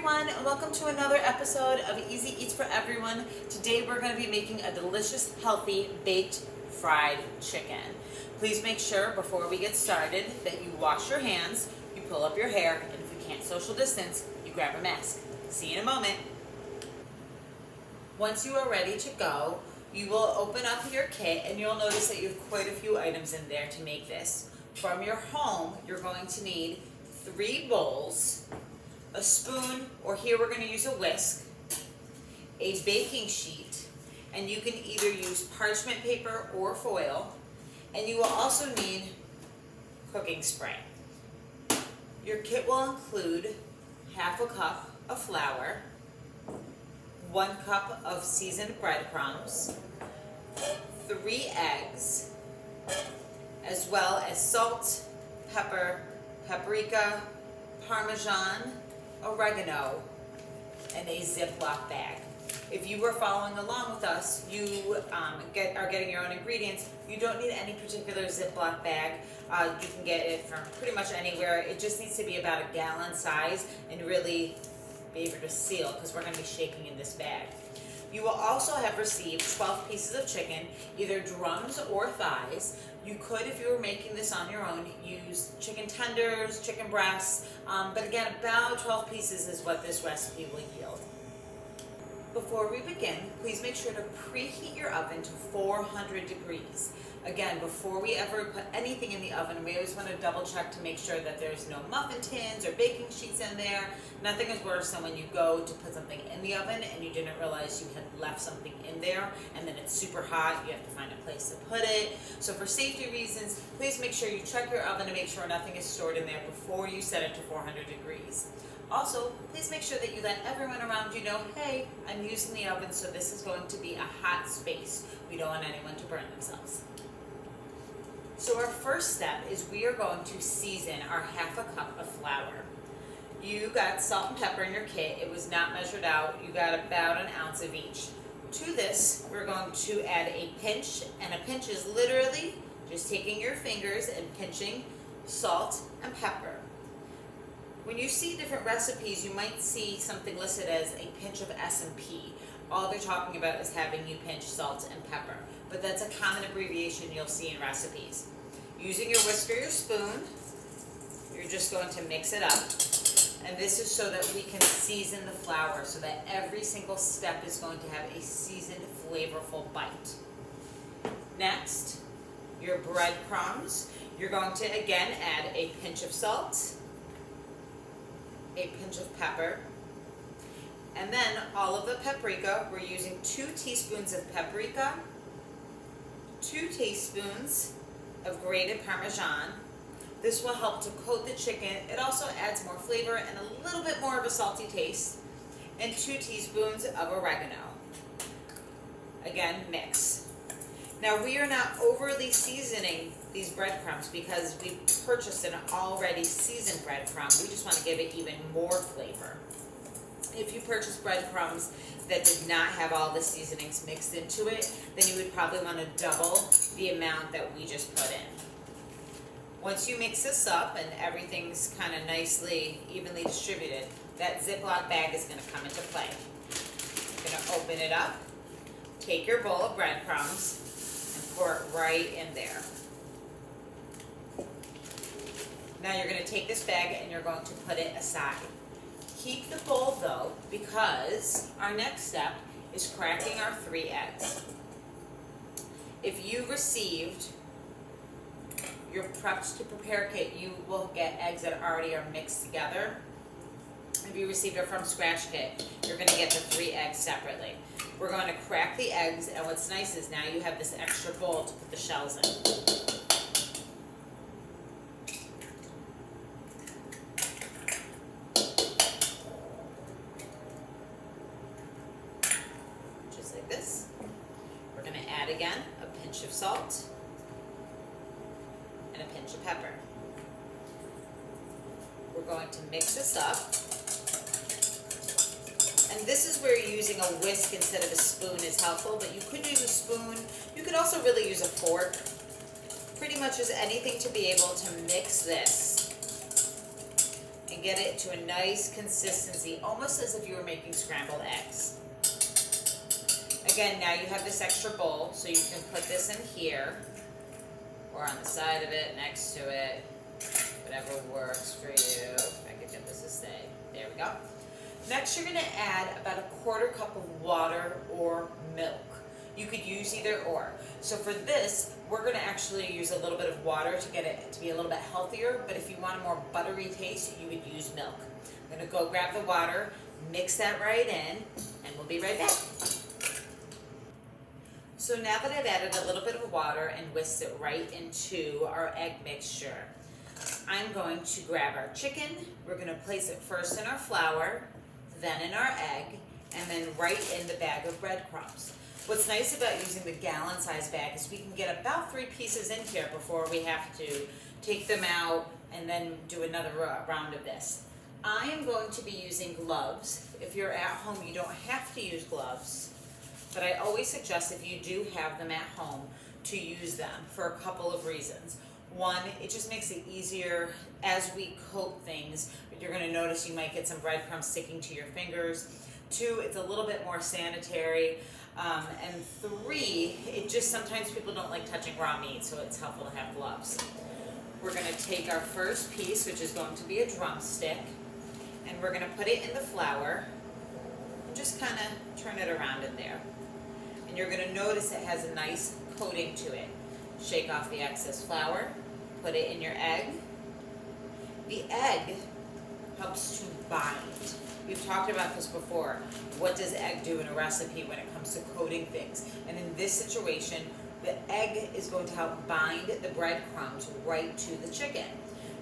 everyone, and welcome to another episode of Easy Eats for Everyone. Today we're going to be making a delicious, healthy, baked fried chicken. Please make sure before we get started that you wash your hands, you pull up your hair, and if you can't social distance, you grab a mask. See you in a moment. Once you are ready to go, you will open up your kit and you'll notice that you have quite a few items in there to make this. From your home, you're going to need 3 bowls, a spoon, or here we're going to use a whisk, a baking sheet, and you can either use parchment paper or foil, and you will also need cooking spray. Your kit will include half a cup of flour, 1 cup of seasoned breadcrumbs, 3 eggs, as well as salt, pepper, paprika, Parmesan, oregano, and a Ziplock bag. If you were following along with us, you are getting your own ingredients. You don't need any particular Ziplock bag. You can get it from pretty much anywhere. It just needs to be about a gallon size and really be able to seal because we're going to be shaking in this bag. You will also have received 12 pieces of chicken, either drums or thighs. You could, if you were making this on your own, use chicken tenders, chicken breasts, but again, about 12 pieces is what this recipe will yield. Before we begin, please make sure to preheat your oven to 400 degrees. Again, before we ever put anything in the oven, we always want to double check to make sure that there's no muffin tins or baking sheets in there. Nothing is worse than when you go to put something in the oven and you didn't realize you had left something in there and then it's super hot. You have to find a place to put it. So for safety reasons, please make sure you check your oven to make sure nothing is stored in there before you set it to 400 degrees. Also, please make sure that you let everyone around you know, hey, I'm using the oven, so this is going to be a hot space. We don't want anyone to burn themselves. So our first step is we are going to season our half a cup of flour. You got salt and pepper in your kit. It was not measured out. You got about 1 ounce of each. To this, we're going to add a pinch, and a pinch is literally just taking your fingers and pinching salt and pepper. When you see different recipes, you might see something listed as a pinch of S&P. All they're talking about is having you pinch salt and pepper, but that's a common abbreviation you'll see in recipes. Using your whisk or your spoon, you're just going to mix it up, and this is so that we can season the flour so that every single step is going to have a seasoned, flavorful bite. Next, your breadcrumbs. You're going to again add a pinch of salt, a pinch of pepper, and then all of the paprika. We're using 2 teaspoons of paprika, 2 teaspoons of grated Parmesan. This will help to coat the chicken. It also adds more flavor and a little bit more of a salty taste. And 2 teaspoons of oregano. Again, mix. Now we are not overly seasoning these breadcrumbs because we purchased an already seasoned breadcrumb. We just want to give it even more flavor. If you purchase breadcrumbs that did not have all the seasonings mixed into it, then you would probably want to double the amount that we just put in. Once you mix this up and everything's kind of nicely, evenly distributed, that Ziploc bag is going to come into play. You're going to open it up, take your bowl of breadcrumbs, and pour it right in there. Now you're going to take this bag and you're going to put it aside. Keep the bowl though, because our next step is cracking our 3 eggs. If you received your prepped to prepare kit, you will get eggs that already are mixed together. If you received a from scratch kit, you're going to get the 3 eggs separately. We're going to crack the eggs, and what's nice is now you have this extra bowl to put the shells in. This. We're going to add again a pinch of salt and a pinch of pepper. We're going to mix this up, and this is where using a whisk instead of a spoon is helpful, but you could use a spoon. You could also really use a fork. Pretty much as anything to be able to mix this and and get it to a nice consistency, almost as if you were making scrambled eggs. Again, now you have this extra bowl, so you can put this in here, or on the side of it, next to it, whatever works for you. If I could get this to stay. There we go. Next, you're going to add about a 1/4 cup of water or milk. You could use either or. So for this, we're going to actually use a little bit of water to get it to be a little bit healthier, but if you want a more buttery taste, you would use milk. I'm going to go grab the water, mix that right in, and we'll be right back. So now that I've added a little bit of water and whisked it right into our egg mixture, I'm going to grab our chicken. We're going to place it first in our flour, then in our egg, and then right in the bag of breadcrumbs. What's nice about using the gallon-sized bag is we can get about 3 pieces in here before we have to take them out and then do another round of this. I am going to be using gloves. If you're at home, you don't have to use gloves, but I always suggest if you do have them at home to use them for a couple of reasons. One, it just makes it easier as we coat things. You're going to notice you might get some breadcrumbs sticking to your fingers. 2, it's a little bit more sanitary. And 3, it just sometimes people don't like touching raw meat, so it's helpful to have gloves. We're going to take our first piece, which is going to be a drumstick, and we're going to put it in the flour and just kind of turn it around in there. And you're going to notice it has a nice coating to it. Shake off the excess flour, put it in your egg. The egg helps to bind. We've talked about this before. What does egg do in a recipe when it comes to coating things? And in this situation, the egg is going to help bind the breadcrumbs right to the chicken.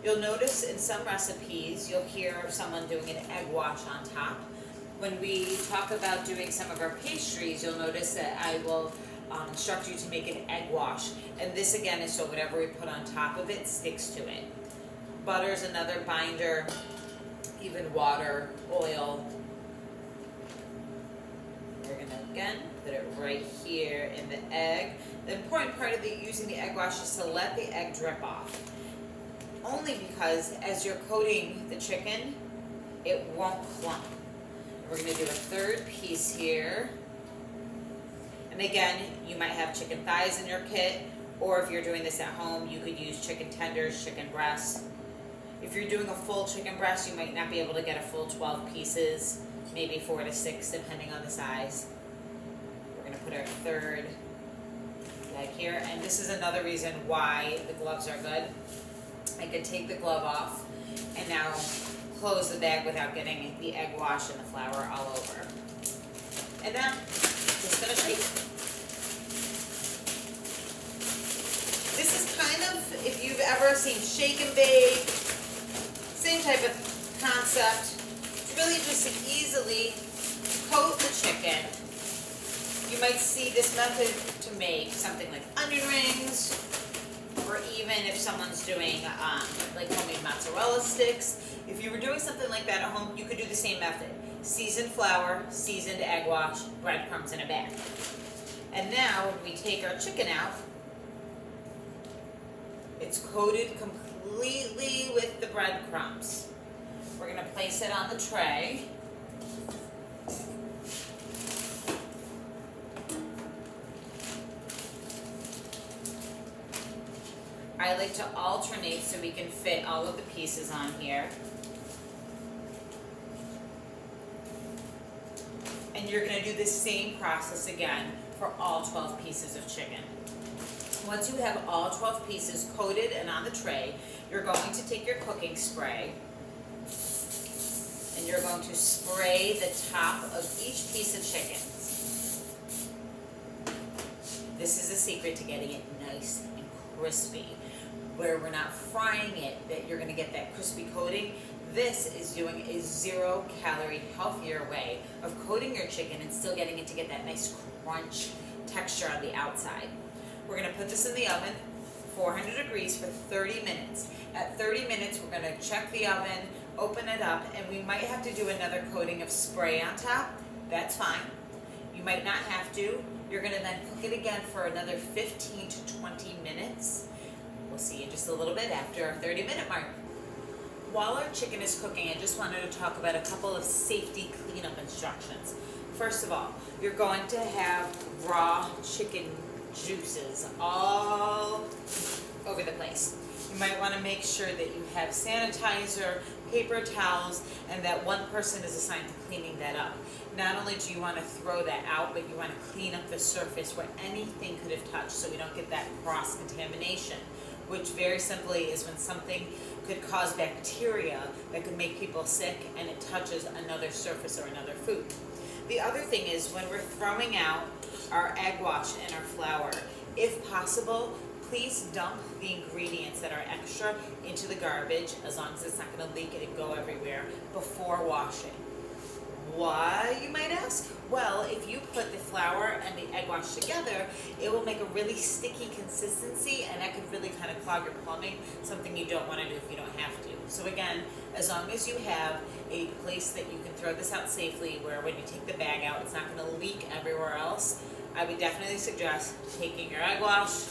You'll notice in some recipes, you'll hear of someone doing an egg wash on top. When we talk about doing some of our pastries, you'll notice that I will instruct you to make an egg wash. And this again is so whatever we put on top of it sticks to it. Butter is another binder, even water, oil. We're going to again put it right here in the egg. The important part of using the egg wash is to let the egg drip off. Only because as you're coating the chicken, it won't clump. We're going to do a 3rd piece here. And again, you might have chicken thighs in your kit, or if you're doing this at home, you could use chicken tenders, chicken breasts. If you're doing a full chicken breast, you might not be able to get a full 12 pieces, maybe 4 to 6, depending on the size. We're going to put our 3rd leg here, and this is another reason why the gloves are good. I could take the glove off and now close the bag without getting the egg wash and the flour all over. And now, just going to shake. This is kind of, if you've ever seen shake and bake, same type of concept. It's really just to easily coat the chicken. You might see this method to make something like onion rings, or even if someone's doing like homemade mozzarella sticks. If you were doing something like that at home, you could do the same method. Seasoned flour, seasoned egg wash, breadcrumbs in a bag. And now when we take our chicken out, it's coated completely with the breadcrumbs. We're going to place it on the tray. I like to alternate so we can fit all of the pieces on here. And you're going to do the same process again for all 12 pieces of chicken. Once you have all 12 pieces coated and on the tray, you're going to take your cooking spray and you're going to spray the top of each piece of chicken. This is the secret to getting it nice and crispy. Where we're not frying it, that you're going to get that crispy coating. This is doing a 0-calorie healthier way of coating your chicken and still getting it to get that nice crunch texture on the outside. We're going to put this in the oven, 400 degrees for 30 minutes. At 30 minutes, we're going to check the oven, open it up, and we might have to do another coating of spray on top. That's fine. You might not have to. You're going to then cook it again for another 15 to 20 minutes. We'll see you just a little bit after our 30-minute mark. while our chicken is cooking, I just wanted to talk about a couple of safety cleanup instructions. First of all, you're going to have raw chicken juices all over the place. You might want to make sure that you have sanitizer, paper towels, and that one person is assigned to cleaning that up. Not only do you want to throw that out, but you want to clean up the surface where anything could have touched so we don't get that cross-contamination, which very simply is when something could cause bacteria that could make people sick and it touches another surface or another food. The other thing is when we're throwing out our egg wash and our flour, if possible, please dump the ingredients that are extra into the garbage, as long as it's not going to leak and go everywhere, before washing. Why, you might ask? Well, if you put the flour and the egg wash together, it will make a really sticky consistency, and that could really kind of clog your plumbing, something you don't want to do if you don't have to. So again, as long as you have a place that you can throw this out safely, where when you take the bag out, it's not going to leak everywhere else, I would definitely suggest taking your egg wash,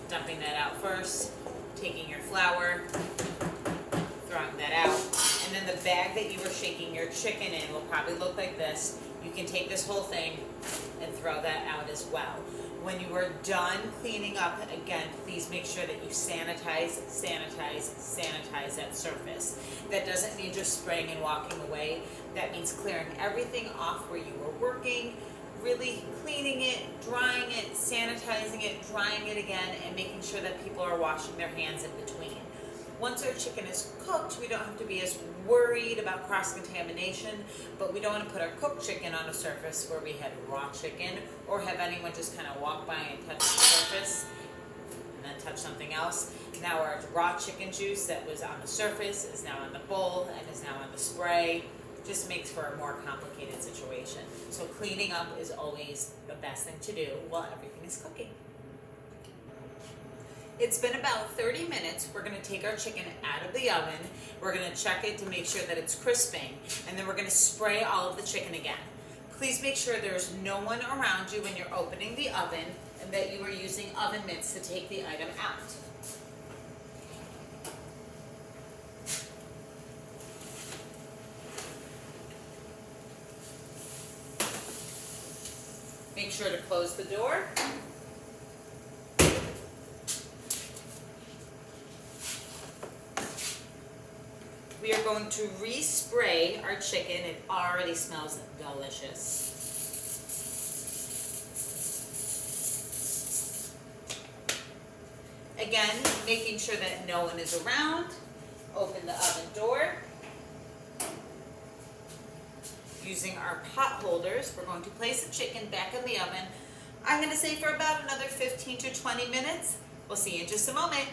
dumping that out first, taking your flour, throwing that out, and then the bag that you were shaking your chicken in will probably look like this. You can take this whole thing and throw that out as well. When you are done cleaning up, again, please make sure that you sanitize that surface. That doesn't mean just spraying and walking away. That means clearing everything off where you were working, really cleaning it, drying it, sanitizing it, drying it again, and making sure that people are washing their hands in between. Once our chicken is cooked, we don't have to be as worried about cross-contamination, but we don't want to put our cooked chicken on a surface where we had raw chicken, or have anyone just kind of walk by and touch the surface and then touch something else. Now our raw chicken juice that was on the surface is now on the bowl and is now on the spray. Just makes for a more complicated situation. So cleaning up is always the best thing to do while everything is cooking. It's been about 30 minutes. We're going to take our chicken out of the oven. We're going to check it to make sure that it's crisping, and then we're going to spray all of the chicken again. Please make sure there's no one around you when you're opening the oven, and that you are using oven mitts to take the item out. Make sure to close the door. We are going to respray our chicken. It already smells delicious. Again, making sure that no one is around. Open the oven door. Using our pot holders, we're going to place the chicken back in the oven. I'm going to say for about another 15 to 20 minutes. We'll see you in just a moment.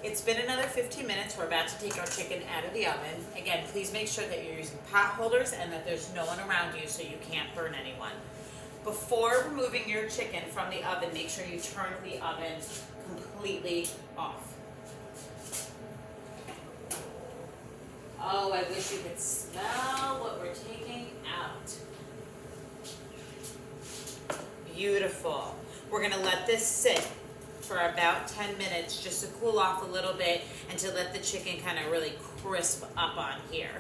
It's been another 15 minutes. We're about to take our chicken out of the oven. Again, please make sure that you're using pot holders and that there's no one around you so you can't burn anyone. Before removing your chicken from the oven, make sure you turn the oven completely off. Oh, I wish you could smell what we're taking out. Beautiful. We're going to let this sit for about 10 minutes just to cool off a little bit and to let the chicken kind of really crisp up on here.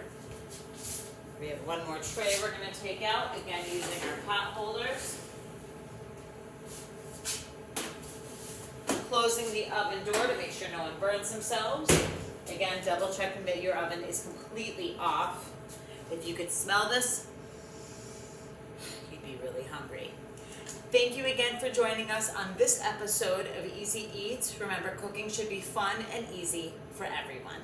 We have one more tray we're going to take out, again using our pot holders. Closing the oven door to make sure no one burns themselves. Again, double checking that your oven is completely off. If you could smell this, you'd be really hungry. Thank you again for joining us on this episode of Easy Eats. Remember, cooking should be fun and easy for everyone.